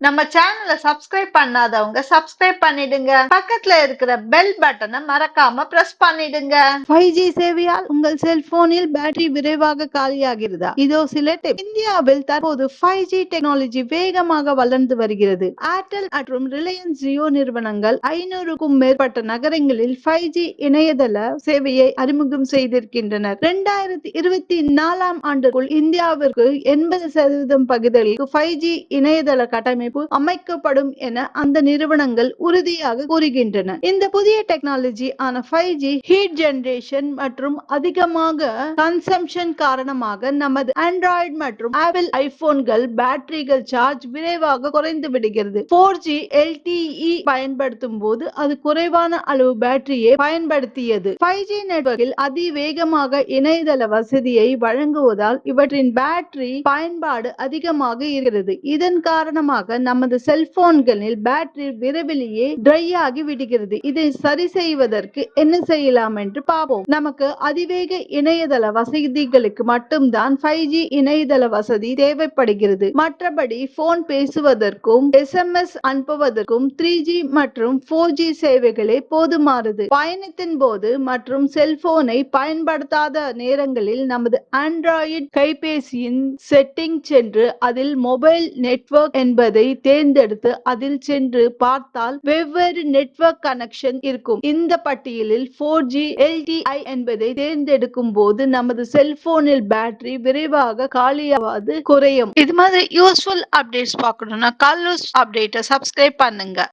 நம்ம சேனலை சப்ஸ்கிரைப் பண்ணாதவங்க சப்ஸ்கிரைப் பண்ணிடுங்க. பக்கத்துல இருக்கிற பெல் பட்டனை மறக்காம பிரஸ் பண்ணிடுங்க. 5G சேவையால் உங்கள் செல்போனில் பேட்டரி விரைவாக காலியாகிறதா? இதோ சில டிப்ஸ். இந்தியாவில் தற்போது 5G டெக்னாலஜி வேகமாக வளர்ந்து வருகிறது. ஏர்டெல் மற்றும் ரிலையன்ஸ் ஜியோ நிறுவனங்கள் 500க்கும் மேற்பட்ட நகரங்களில் 5G இணையதள சேவையை அறிமுகம் செய்திருக்கின்றனர். 2024ஆம் ஆண்டுக்குள் இந்தியாவிற்கு 80% பகுதிகளுக்கு 5G இணையதள கட்டமைப்பு அமைக்கப்படும் என அந்த நிறுவனங்கள் உறுதியாக கூறுகின்றன. இந்த புதிய டெக்னாலஜி ஆன 5G ஹீட் ஜெனரேஷன் மற்றும் அதிகமாக கன்சம்ஷன் காரணமாக நமது ஆண்ட்ராய்டு மற்றும் ஆப்பிள் ஐபோன்கள் பேட்டரிகள் சார்ஜ் விரைவாக குறைந்து விடுகிறது. 4G LTE பயன்படுத்தும் போது அது குறைவான அளவு பேட்டரியை பயன்படுத்தியது. 5G நெட்வொர்க்கில் அதிவேகமாக இணையதள வசதியை வழங்குவதால் இவற்றின் பேட்டரி பயன்பாடு அதிகமாக இருக்கிறது. இதன் காரணமாக நமது செல்போன்களில் பேட்டரி விரைவிலேயே ட்ரை ஆகி விடுகிறது. இதை சரி செய்வதற்கு என்ன செய்யலாம் என்று பார்ப்போம். நமக்கு அதிவேக இணையதள வசதிகளுக்கு மட்டும்தான் 5G இணையதள வசதி தேவைப்படுகிறது. மற்றபடி போன் பேசுவதற்கும் SMS அனுப்புவதற்கும் 3G மற்றும் 4G சேவைகளே போதுமானது. பயணத்தின் போது மற்றும் செல்போனை பயன்படுத்தாத நேரங்களில் நமது ஆண்ட்ராய்டு கைபேசியின் செட்டிங் சென்று அதில் மொபைல் நெட்வொர்க் என்பதை தேர்ந்தெடுத்து அதில் சென்று பார்த்தால் வெவ்வேறு நெட்வொர்க் கனெக்ஷன் இருக்கும். இந்த பட்டியலில் 4G LTE என்பதை தேர்ந்தெடுக்கும் போது நமது செல்போனில் பேட்டரி விரைவாக காலியாவது குறையும். இது மாதிரி யூஸ்ஃபுல் அப்டேட்ஸ் பார்க்கணும்னா காலோஸ் அப்டேட்டை சப்ஸ்கிரைப் பண்ணுங்க.